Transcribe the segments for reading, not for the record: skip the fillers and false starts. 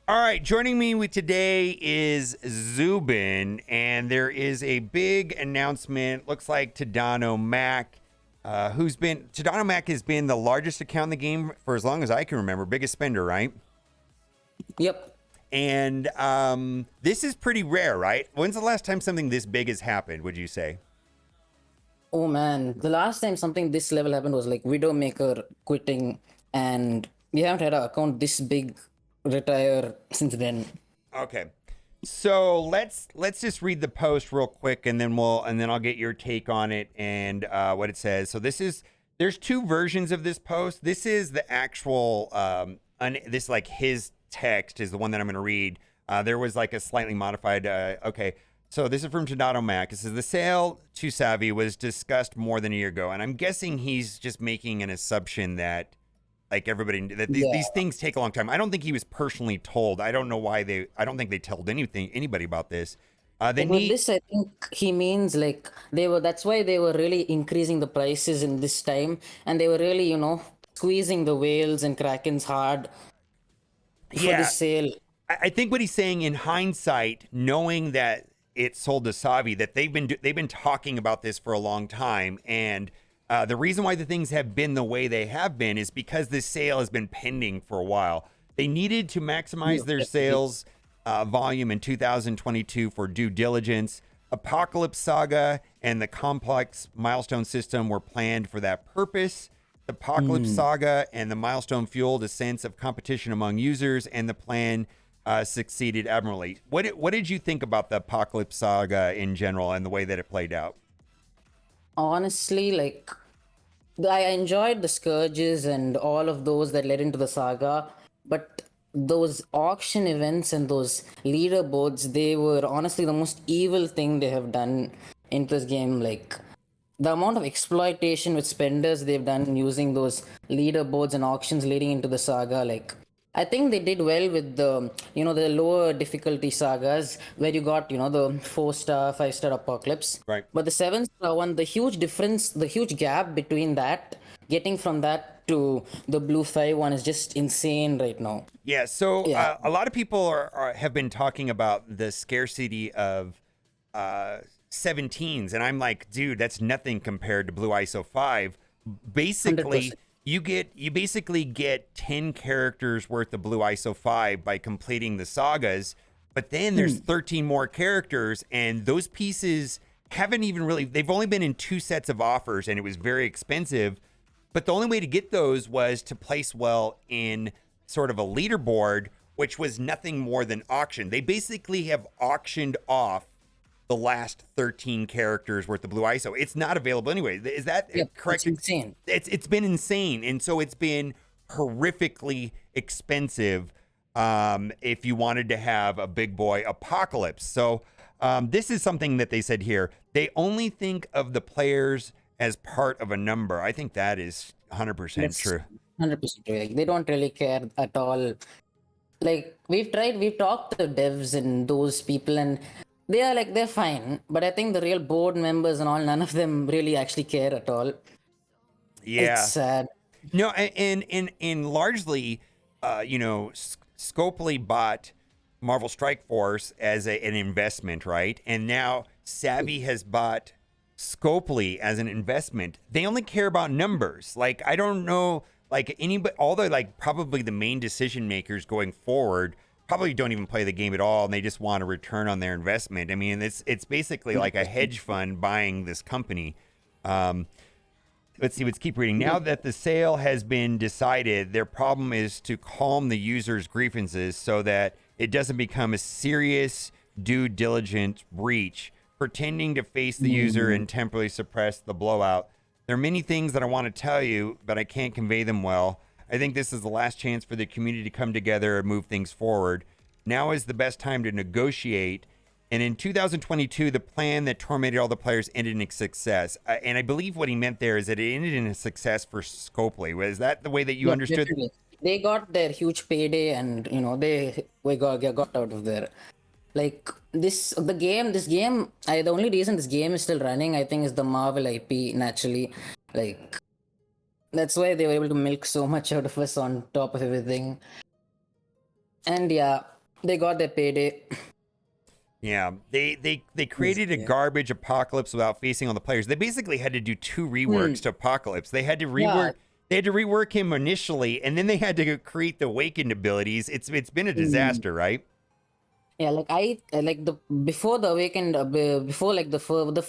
All right, joining me with today is Zubin, and there is a big announcement. Looks like Tadano Mac, Tadano Mac has been the largest account in the game for as long as I can remember, biggest spender, right? Yep. And this is pretty rare, right? When's the last time something this big has happened, would you say? Oh man, the last time something this level happened was like Widowmaker quitting, and we haven't had an account this big retire since then. Okay. So let's just read the post real quick, and then I'll get your take on it and what it says. So there's two versions of this post. This is the actual this like his text is the one that I'm going to read. There was like a slightly modified. Okay, so this is from Tadano Mac. It says the sale to Savvy was discussed more than a year ago, and I'm guessing he's just making an assumption that like everybody that these things take a long time. I don't think he was personally told. I don't know why I don't think they told anybody about this. With this, I think he means like that's why they were really increasing the prices in this time, and they were really, squeezing the whales and krakens hard for Yeah, this sale. I think what he's saying in hindsight, knowing that it sold to Savi, that they've been talking about this for a long time, and the reason why the things have been the way they have been is because this sale has been pending for a while. They needed to maximize their sales volume in 2022 for due diligence. Apocalypse Saga and the complex milestone system were planned for that purpose. The Apocalypse Saga and the milestone fueled a sense of competition among users, and the plan succeeded admirably. What did you think about the Apocalypse Saga in general and the way that it played out? Honestly, like I enjoyed the scourges and all of those that led into the saga, but those auction events and those leaderboards, they were honestly the most evil thing they have done in this game. Like the amount of exploitation with spenders they've done using those leaderboards and auctions leading into the saga, like I think they did well with the lower difficulty sagas where you got, the 4-star, 5-star apocalypse. Right. But the 7-star one, the huge difference, the huge gap between that, getting from that to the blue 5 one is just insane right now. Yeah. So Yeah. a lot of people have been talking about the scarcity of 17s, and I'm like, dude, that's nothing compared to Blue ISO 5. Basically, 100%. you basically get 10 characters worth of Blue ISO 5 by completing the sagas, but then there's 13 more characters, and those pieces haven't even really, they've only been in 2 sets of offers, and it was very expensive. But the only way to get those was to place well in sort of a leaderboard, which was nothing more than auction. They basically have auctioned off the last 13 characters worth of Blue ISO. It's not available anyway. Is that correct? It's insane. It's been insane, and so it's been horrifically expensive if you wanted to have a big boy apocalypse. So this is something that they said here. They only think of the players as part of a number. I think that is 100% true. 100% true. Like, they don't really care at all. Like we've talked to devs and those people, and they're fine. But I think the real board members and all, none of them really actually care at all. Yeah. It's sad. No, and largely, Scopely bought Marvel Strike Force as an investment, right? And now Savvy has bought Scopely as an investment. They only care about numbers. Like, I don't know, like anybody, all the like probably the main decision makers going forward probably don't even play the game at all, and they just want a return on their investment. I mean, it's basically like a hedge fund buying this company. Let's keep reading. Now that the sale has been decided, their problem is to calm the user's grievances so that it doesn't become a serious due diligence breach, pretending to face the user and temporarily suppress the blowout. There are many things that I want to tell you, but I can't convey them well. I think this is the last chance for the community to come together and move things forward. Now is the best time to negotiate. And in 2022, the plan that tormented all the players ended in a success. And I believe what he meant there is that it ended in a success for Scopely. Was that the way that you understood? Definitely. They got their huge payday, and we got out of there. Like this game. The only reason this game is still running, I think, is the Marvel IP. Naturally, like that's why they were able to milk so much out of us on top of everything. And yeah, They got their payday. Yeah, they created a Yeah. garbage apocalypse without facing all the players. They basically had to do two reworks to Apocalypse. They had to Yeah. rework him initially, and then they had to create the awakened abilities. It's been a Mm. disaster, right? Yeah, like like the before the Awakened, before like the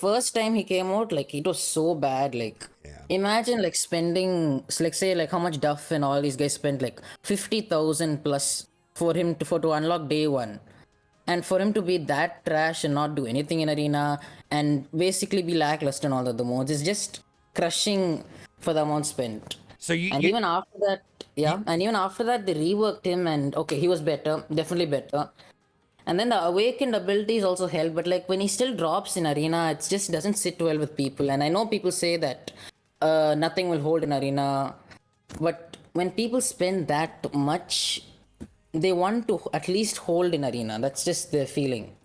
first time he came out, like it was so bad. Like Yeah. imagine like spending, like say like how much Duff and all these guys spent like 50,000 plus for him to unlock day one, and for him to be that trash and not do anything in arena and basically be lackluster in all the other modes is just crushing for the amount spent. So And even after that, you yeah, and even after that they reworked him, and okay, he was better, definitely better. And then the awakened abilities also help, but like when he still drops in arena, it just doesn't sit well with people. And I know people say that nothing will hold in arena, but when people spend that much, they want to at least hold in arena. That's just their feeling.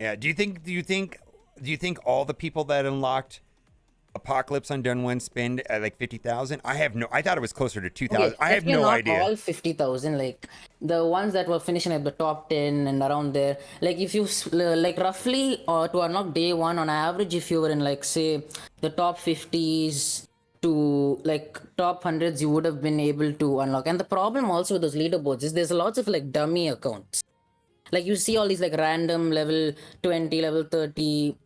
yeah. Do you think all the people that unlocked Apocalypse on Done One spend at like 50,000? I thought it was closer to Okay, 2,000. I have definitely no not idea. all 50,000. Like the ones that were finishing at the top 10 and around there. Like if you like roughly to unlock day one on average, if you were in like say the top 50s to like top hundreds, you would have been able to unlock. And the problem also with those leaderboards is there's lots of like dummy accounts. Like you see all these like random level 20, level 30,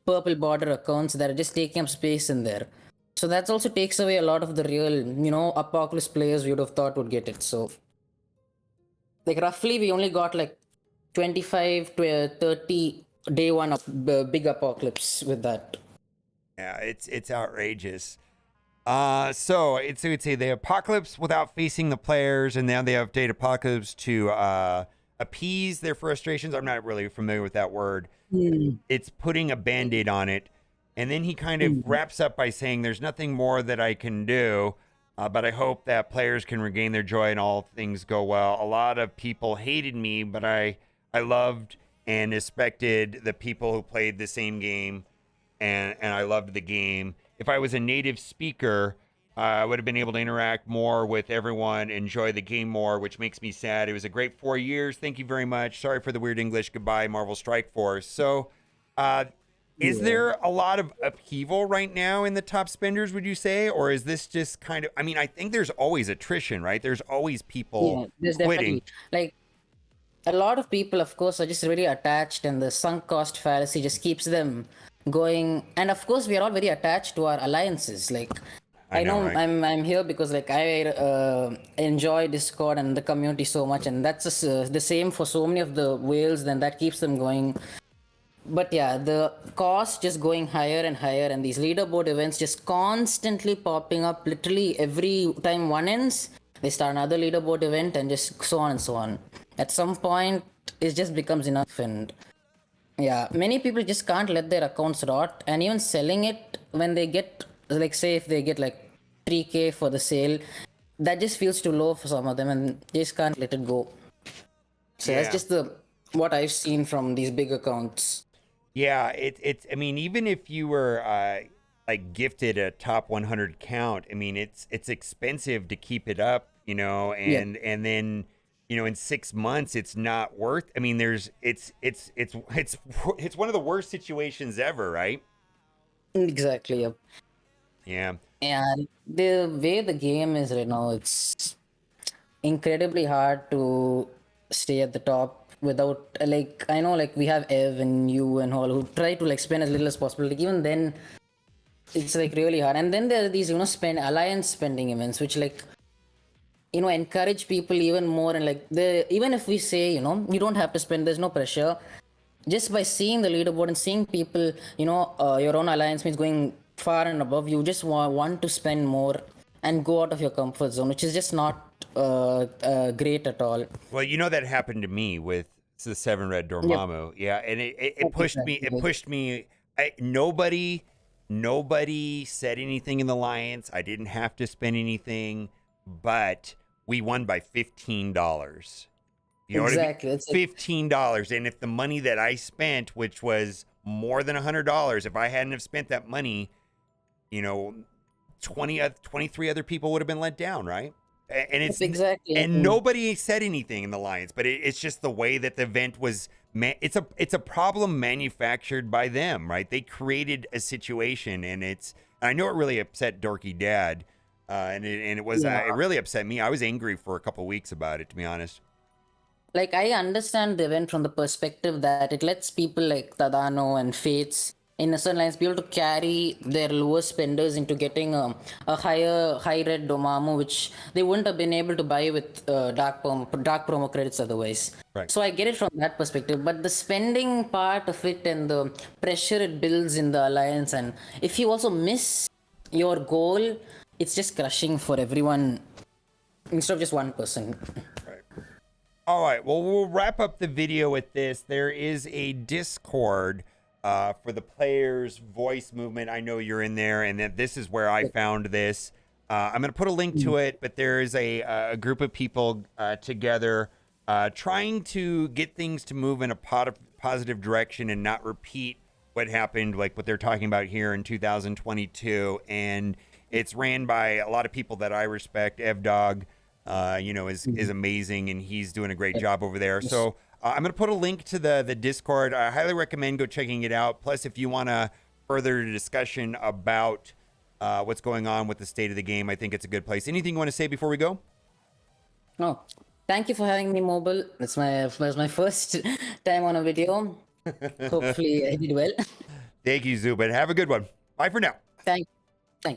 purple border accounts that are just taking up space in there. So that also takes away a lot of the real, apocalypse players you would have thought would get it. So like roughly we only got like 25 to 30 day one of big apocalypse with that. Yeah, it's outrageous. So would say the Apocalypse without facing the players, and now they update Apocalypse to appease their frustrations. I'm not really familiar with that word. Hmm. It's putting a band-aid on it, and then he kind of Hmm. wraps up by saying there's nothing more that I can do, but I hope that players can regain their joy and all things go well. A lot of people hated me, but I loved and respected the people who played the same game, and I loved the game. If I was a native speaker, I would have been able to interact more with everyone, enjoy the game more, which makes me sad. It was a great 4 years. Thank you very much. Sorry for the weird English. Goodbye, Marvel Strike Force. So, uh, is Yeah. there a lot of upheaval right now in the top spenders, would you say? Or is this just kind of, I mean, I think there's always attrition, right? There's always people Yeah, there's quitting. definitely like a lot of people, of course, are just really attached, and the sunk cost fallacy just keeps them going. And of course, we are all very attached to our alliances. Like, I I know, know right? I'm here because like I enjoy Discord and the community so much, and that's just, the same for so many of the whales. Then that keeps them going. But yeah, the cost just going higher and higher, and these leaderboard events just constantly popping up. Literally every time one ends, they start another leaderboard event, and just so on and so on. At some point, it just becomes enough, and yeah, many people just can't let their accounts rot, and even selling it when they get, like, say, if they get like 3K for the sale, that just feels too low for some of them, and they just can't let it go. So that's Yeah. just the what I've seen from these big accounts. Yeah, it's. I mean, even if you were like gifted a top 100 count, I mean, it's expensive to keep it up, Yep, and then in 6 months it's not worth. I mean, it's one of the worst situations ever, right? exactly. Yep. Yeah, And the way the game is right now, it's incredibly hard to stay at the top without like I know like we have Ev and you and all who try to like spend as little as possible. Like even then, it's like really hard. And then there are these spend alliance spending events, which like encourage people even more. And like the even if we say you don't have to spend, there's no pressure. Just by seeing the leaderboard and seeing people, your own alliance means going far and above, you just want to spend more and go out of your comfort zone, which is just not great at all. well, that happened to me with the Seven Red Yep, Dormammu. Yeah, and it that's pushed me. It exactly. pushed me. Nobody said anything in the alliance. I didn't have to spend anything, but we won by $15. You know what I mean? Exactly. It's like, $15. And if the money that I spent, which was more than $100, if I hadn't have spent that money, you know, 23 other people would have been let down, right? and it's exactly. and nobody said anything in the Lions, but it's just the way that the event was. It's a problem manufactured by them, right? They created a situation, and I know it really upset Dorky Dad, and it really upset me. I was angry for a couple weeks about it, to be honest. Like, I understand the event from the perspective that it lets people like Tadano and Fates in a certain lines be able to carry their lower spenders into getting a high red Domamo, which they wouldn't have been able to buy with dark promo credits otherwise. Right. So I get it from that perspective, but the spending part of it and the pressure it builds in the alliance, and if you also miss your goal, it's just crushing for everyone instead of just one person. Right. All right. Well, we'll wrap up the video with this. There is a Discord for the players' voice movement. I know you're in there, and that this is where I found this. I'm going to put a link to it, but there is a group of people together trying to get things to move in a positive direction and not repeat what happened, like what they're talking about here in 2022. And it's ran by a lot of people that I respect. Evdog, is amazing, and he's doing a great job over there. So I'm going to put a link to the Discord. I highly recommend go checking it out. Plus, if you want a further discussion about what's going on with the state of the game, I think it's a good place. Anything you want to say before we go? Oh, thank you for having me, Mobile. It was my first time on a video. Hopefully, I did well. Thank you, Zubin. Have a good one. Bye for now. Thank you.